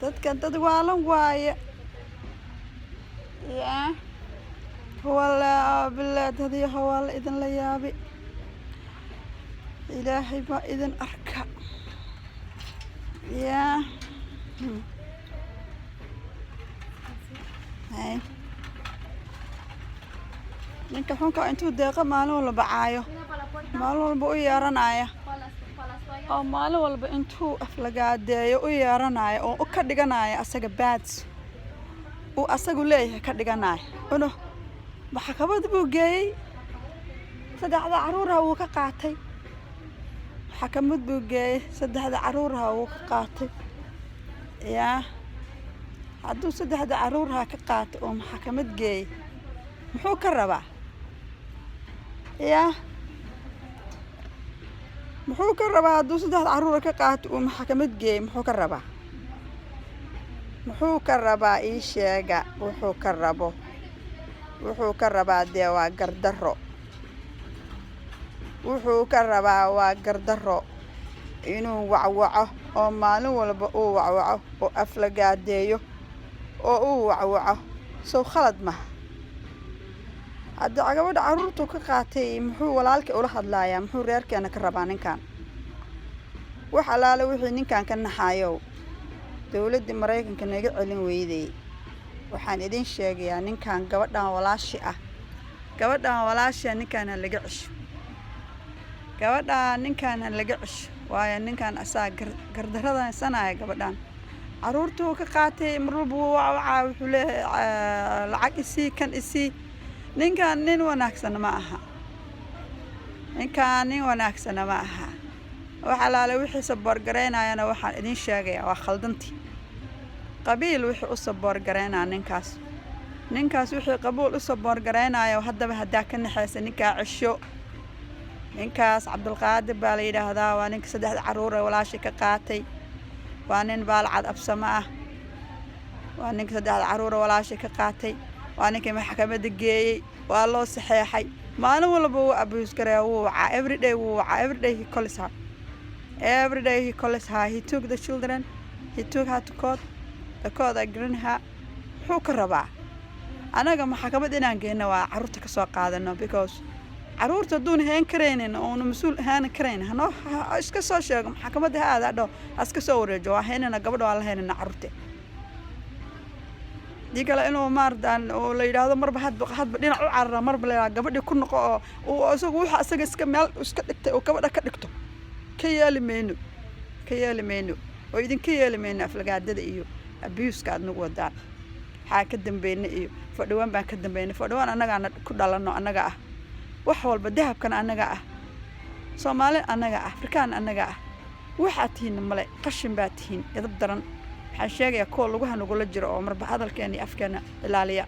dadkan dad waalan waaye yaa wallaahi billaah hadii hawaal idin la yaabi ilaahay baa idin arka yaa hay ninka xunka intuu deeqa maalin walba caayo maalin walba u yeeranaya oo maalin walba intuu aflagaadeeyo u yeeranaya oo ka dhiganaya asaga baads uu asagu leeyahay ka dhiganaya uno maxkamad buu geeyay saddexda caruuraha wuu ka qaatay maxkamad buu geeyay saddexda caruuraha wuu ka qaatay yaa hadduu saddexda caruuraha ka qaatay oo maxkamad geeyay muxuu ka rabaa yaa muxuu ka rabaa hadduu saddexda caruura ka qaatay oo maxkamad geeyay muxuu ka rabaa muxuu ka rabaa ii sheega wuxuu ka rabaa dee waa gardarro wuxuu ka rabaa waa gardarro inuu wacwaco oo maalin walba uu wacwaco oo aflagaadeeyo oo uu wacwaco soo khalad maha hadda gabadha caruurtuu ka qaatay muxuu walaalkii ula hadlayaa muxuu reerkeena ka rabaa ninkan wax alaale wixii ninkan ka naxaayow dawladda Mareykanka naga celin weyday waxaan idin sheegayaa ninkan gabadhan walaashi ah ninkan laga cisho gabadhan ninkan laga cisho waayo ninkan asaa gardaradan sanaya gabadhan caruurtuu ka qaatay marwalba waa wuxuu leeyahay lacag isii kan isii ninkan nin wanaagsan ma aha waxa laale wixii saboor gareynayana waxaan idin sheegayaa waa khaldantii qabiil wixii u saboor gareynaa ninkaas wixii qabuul u saboor gareynayo haddaba hadaa ka naxaysa ninka cisho ninkaas Cabdulqaadir baa la yiraahdaa waa ninka saddexda caruur ee walaashi ka qaatay waa nin baalcad absama ah waa ninka saddexda caruur ee walaashi ka qaatay waa ninka maxkamadda geeyay waa loo saxeexay maalin walba uu abuse gareeyo wuu wacaa every day he calls her he took the children he took her to court the court agreed her muxuu ka rabaa anaga maxkamad inaan geeyno waa caruurta ka soo qaadano because caruurta doon heen kareenin oo mas'uul ahaan kareen hano iska soo sheego maxkamadda aada dhoo aska soo wareejo waa heenana gabadha waa la heenana caruurta digala inuu maardan oo la yiraahdo marba hadba dhinac u carara marba la gabadhi ku noqo oo isagu waxa asaga iska meel iska dhigtay oo gabadha ka dhigto ka yeelmeyno oo idin ka yeelmeyno aflagaadada iyo abuse-ka aad nagu wadaan waxa ka dambeeyna iyo fadhawaan baan ka dambeeyna fadhawaan anaga ku dhalano anaga ah wax walba dahabkan anaga ah Soomaali anaga ah Afrikaan anaga ah waxa tihiin male qashin baa tihiin idab daran waxaan sheegayaa koo lagu hanugula jiro oo marba hadalkeena afkeena ilaaliya